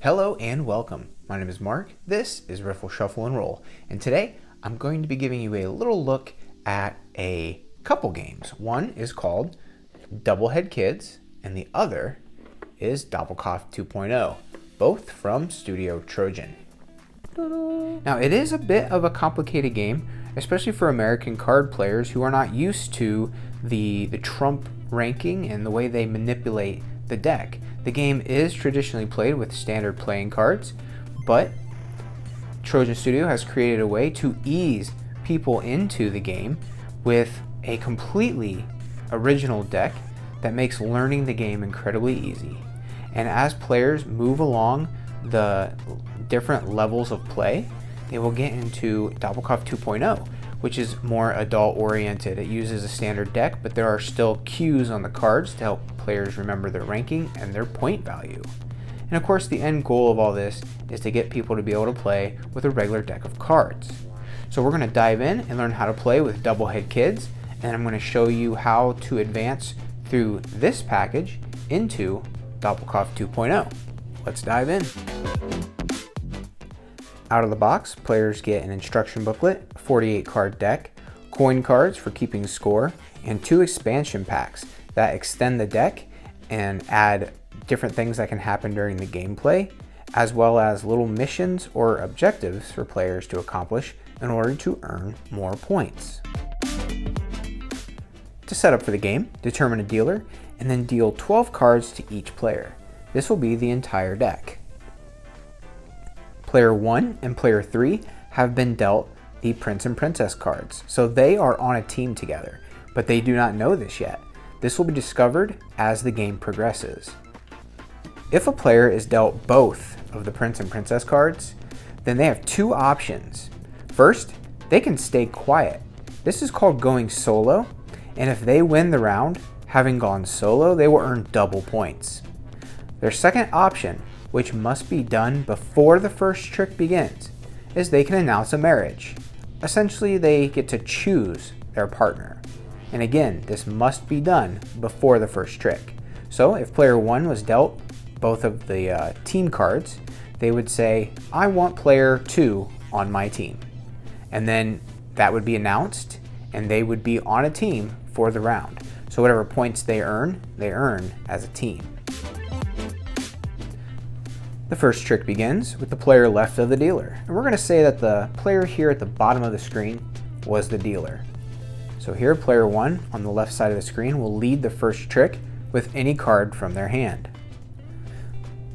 Hello and welcome. My name is Mark. This is Riffle Shuffle and Roll, and today I'm going to be giving you a little look at a couple games. One is called Doublehead Kids, and the other is Doppelkopf 2.0, both from Studio Trojan. Now, it is a bit of a complicated game, especially for American card players who are not used to the trump ranking and the way they manipulate the deck. The game is traditionally played with standard playing cards, but Trojan Studio has created a way to ease people into the game with a completely original deck that makes learning the game incredibly easy. And as players move along the different levels of play, they will get into Doppelkopf 2.0, which is more adult oriented. It uses a standard deck, but there are still cues on the cards to help players remember their ranking and their point value. And of course, the end goal of all this is to get people to be able to play with a regular deck of cards. So we're going to dive in and learn how to play with Doublehead Kids, and I'm going to show you how to advance through this package into Doppelkopf 2.0. Let's dive in. Out of the box, players get an instruction booklet, 48 card deck, coin cards for keeping score, and 2 expansion packs that extend the deck and add different things that can happen during the gameplay, as well as little missions or objectives for players to accomplish in order to earn more points. To set up for the game, determine a dealer and then deal 12 cards to each player. This will be the entire deck. Player 1 and Player 3 have been dealt the Prince and Princess cards, so they are on a team together, but they do not know this yet. This will be discovered as the game progresses. If a player is dealt both of the Prince and Princess cards, then they have 2 options. First, they can stay quiet. This is called going solo, and if they win the round, having gone solo, they will earn double points. Their second option, which must be done before the first trick begins, is they can announce a marriage. Essentially, they get to choose their partner. And again, this must be done before the first trick. So if player 1 was dealt both of the team cards, they would say, I want player 2 on my team. And then that would be announced, and they would be on a team for the round. So whatever points they earn as a team. The first trick begins with the player left of the dealer. And we're going to say that the player here at the bottom of the screen was the dealer. So here, player 1 on the left side of the screen will lead the first trick with any card from their hand.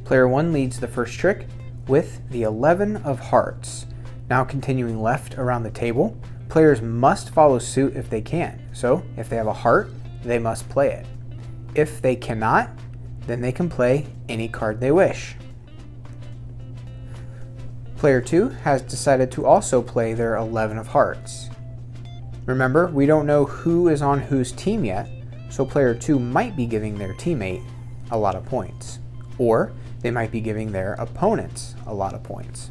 Player 1 leads the first trick with the 11 of hearts. Now continuing left around the table, players must follow suit if they can. So if they have a heart, they must play it. If they cannot, then they can play any card they wish. Player 2 has decided to also play their 11 of hearts. Remember, we don't know who is on whose team yet, so player 2 might be giving their teammate a lot of points, or they might be giving their opponents a lot of points.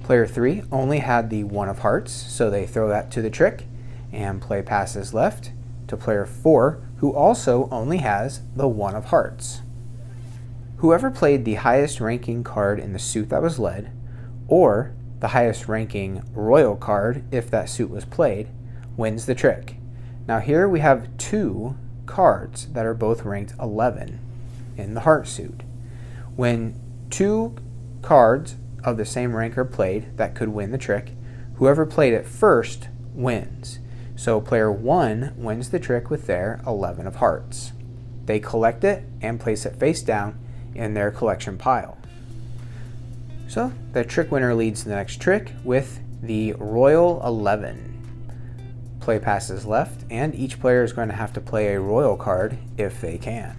Player 3 only had the 1 of hearts, so they throw that to the trick, and play passes left to player 4, who also only has the 1 of hearts. Whoever played the highest ranking card in the suit that was led, or the highest ranking royal card if that suit was played, wins the trick. Now here we have 2 cards that are both ranked 11 in the heart suit. When 2 cards of the same rank are played that could win the trick, whoever played it first wins. So player 1 wins the trick with their 11 of hearts. They collect it and place it face down in their collection pile. So the trick winner leads the next trick with the Royal 11. Play passes left, and each player is going to have to play a royal card if they can.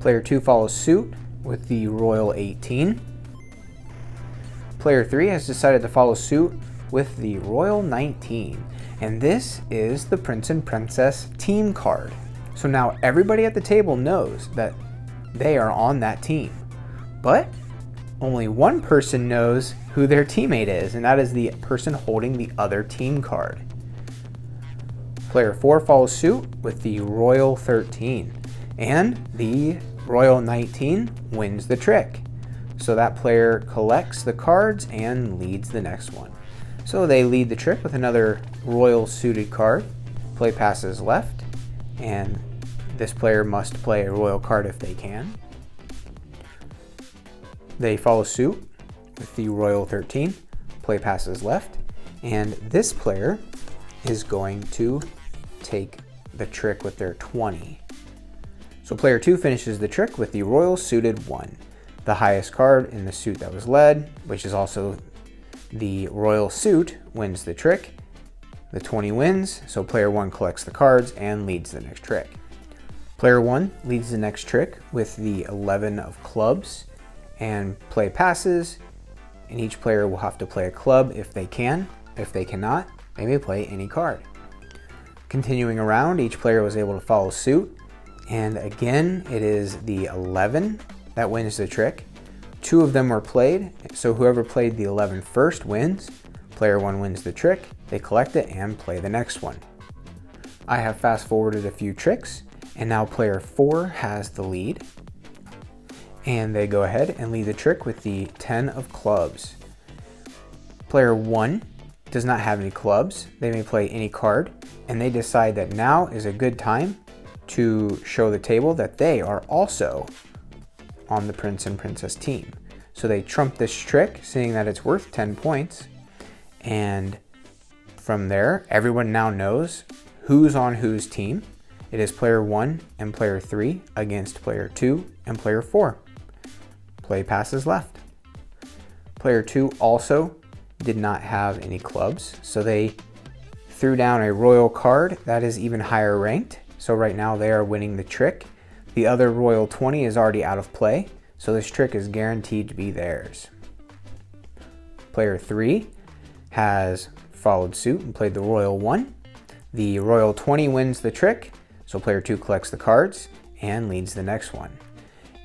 Player 2 follows suit with the Royal 18. Player 3 has decided to follow suit with the Royal 19, and this is the Prince and Princess team card. So now everybody at the table knows that they are on that team, but only one person knows who their teammate is, and that is the person holding the other team card. Player 4 follows suit with the Royal 13, and the Royal 19 wins the trick. So that player collects the cards and leads the next one. So they lead the trick with another Royal suited card. Play passes left, and this player must play a Royal card if they can. They follow suit with the Royal 13. Play passes left, and this player is going to take the trick with their 20. So player 2 finishes the trick with the Royal suited 1. The highest card in the suit that was led, which is also the Royal suit, wins the trick. The 20 wins, so player 1 collects the cards and leads the next trick. Player 1 leads the next trick with the 11 of clubs and play passes, and each player will have to play a club if they can. If they cannot, they may play any card. Continuing around, each player was able to follow suit, and again it is the 11 that wins the trick. 2 of them were played, so whoever played the 11 first wins. Player 1 wins the trick, they collect it and play the next one. I have fast forwarded a few tricks, and now player 4 has the lead. And they go ahead and lead the trick with the 10 of clubs. Player 1 does not have any clubs. They may play any card, and they decide that now is a good time to show the table that they are also on the Prince and Princess team. So they trump this trick, seeing that it's worth 10 points. And from there, everyone now knows who's on whose team. It is player 1 and player 3 against player 2 and player 4. Play passes left. Player 2 also did not have any clubs, so they threw down a Royal card that is even higher ranked. So right now they are winning the trick. The other Royal 20 is already out of play, so this trick is guaranteed to be theirs. Player 3 has followed suit and played the Royal 1. The Royal 20 wins the trick, so player 2 collects the cards and leads the next one.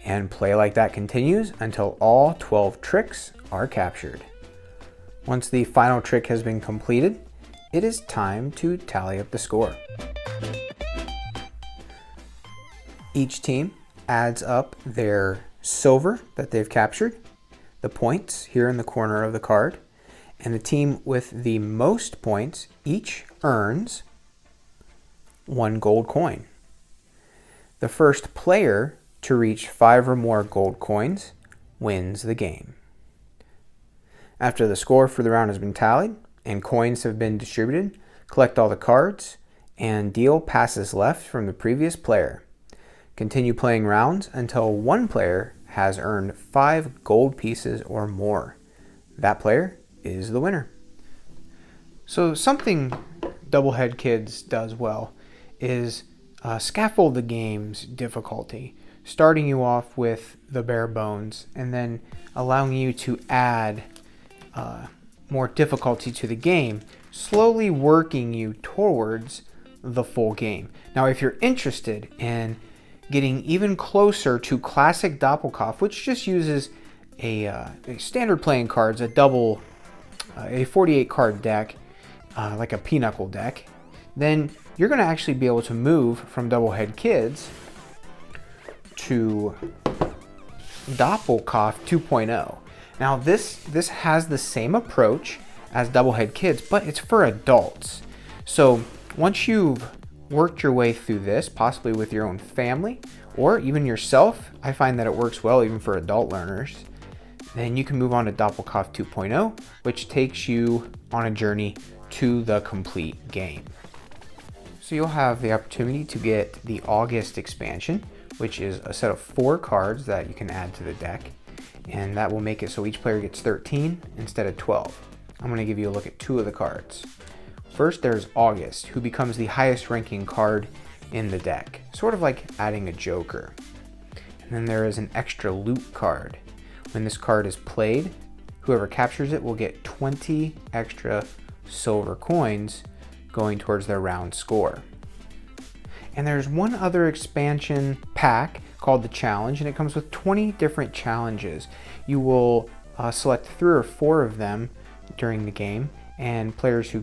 And play like that continues until all 12 tricks are captured. Once the final trick has been completed, it is time to tally up the score. Each team adds up their silver that they've captured, the points here in the corner of the card, and the team with the most points each earns 1 gold coin. The first player to reach 5 or more gold coins wins the game. After the score for the round has been tallied and coins have been distributed, collect all the cards and deal passes left from the previous player. Continue playing rounds until one player has earned 5 gold pieces or more. That player is the winner. So something Doublehead Kids does well is scaffold the game's difficulty, starting you off with the bare bones and then allowing you to add more difficulty to the game, slowly working you towards the full game. Now, if you're interested in getting even closer to classic Doppelkopf, which just uses a standard playing cards, a 48 card deck, like a pinochle deck, then you're going to actually be able to move from Doublehead Kids to Doppelkopf 2.0. Now this has the same approach as Doublehead Kids, but it's for adults. So once you've worked your way through this, possibly with your own family or even yourself, I find that it works well even for adult learners, then you can move on to Doppelkopf 2.0, which takes you on a journey to the complete game. So you'll have the opportunity to get the August expansion, which is a set of 4 cards that you can add to the deck, and that will make it so each player gets 13 instead of 12. I'm going to give you a look at 2 of the cards. First, there's August, who becomes the highest ranking card in the deck, sort of like adding a joker. And then there is an extra loot card. When this card is played, whoever captures it will get 20 extra silver coins going towards their round score. And there's one other expansion pack called the Challenge, and it comes with 20 different challenges. You will select 3 or 4 of them during the game, and players who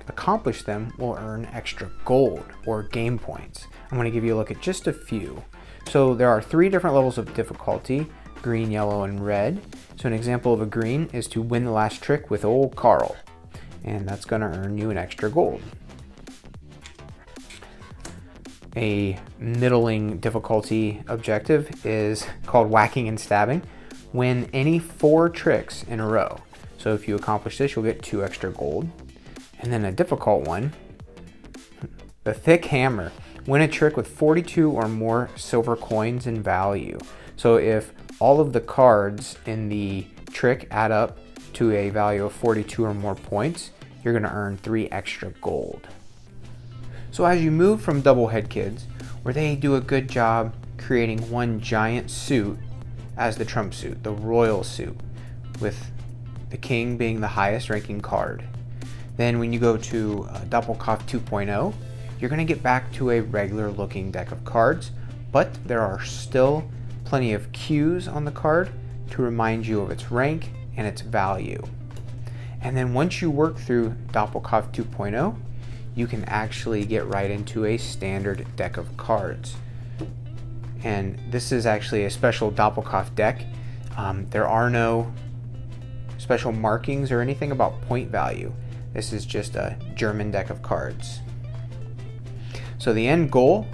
accomplish them will earn extra gold or game points. I'm going to give you a look at just a few. So there are 3 different levels of difficulty: green, yellow, and red. So an example of a green is to win the last trick with old Carl, and that's going to earn you an extra gold. A middling difficulty objective is called whacking and stabbing. Win any 4 tricks in a row. So if you accomplish this, you'll get 2 extra gold. And then a difficult one, the thick hammer. Win a trick with 42 or more silver coins in value. So if all of the cards in the trick add up to a value of 42 or more points, you're going to earn 3 extra gold. So as you move from Doublehead Kids, where they do a good job creating one giant suit as the trump suit, the royal suit, with the king being the highest ranking card. Then when you go to Doppelkopf 2.0, you're going to get back to a regular looking deck of cards, but there are still plenty of cues on the card to remind you of its rank and its value. And then once you work through Doppelkopf 2.0, you can actually get right into a standard deck of cards. And this is actually a special Doppelkopf deck. There are no special markings or anything about point value. This is just a German deck of cards. So the end goal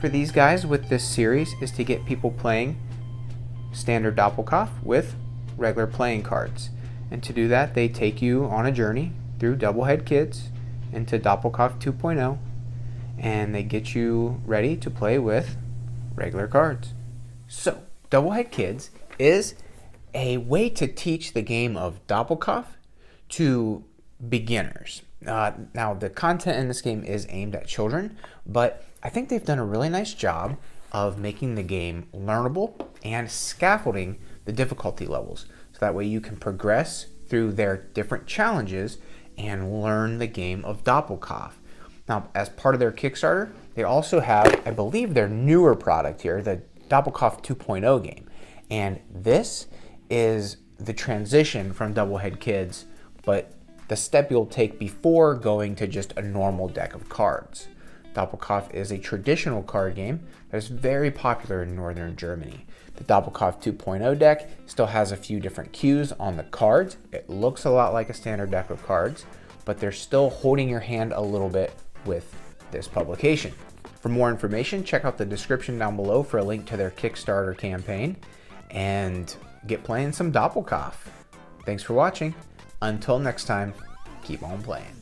for these guys with this series is to get people playing standard Doppelkopf with regular playing cards. And to do that, they take you on a journey through Doublehead Kids into Doppelkopf 2.0, and they get you ready to play with regular cards. So Doublehead Kids is a way to teach the game of Doppelkopf to beginners. Now the content in this game is aimed at children, but I think they've done a really nice job of making the game learnable and scaffolding the difficulty levels, so that way you can progress through their different challenges and learn the game of Doppelkopf. Now, as part of their Kickstarter, they also have, I believe, their newer product here, the Doppelkopf 2.0 game. And this is the transition from Doublehead Kids, but the step you'll take before going to just a normal deck of cards. Doppelkopf is a traditional card game that is very popular in northern Germany. The Doppelkopf 2.0 deck still has a few different cues on the cards. It looks a lot like a standard deck of cards, but they're still holding your hand a little bit with this publication. For more information, check out the description down below for a link to their Kickstarter campaign, and get playing some Doppelkopf. Thanks for watching. Until next time, keep on playing.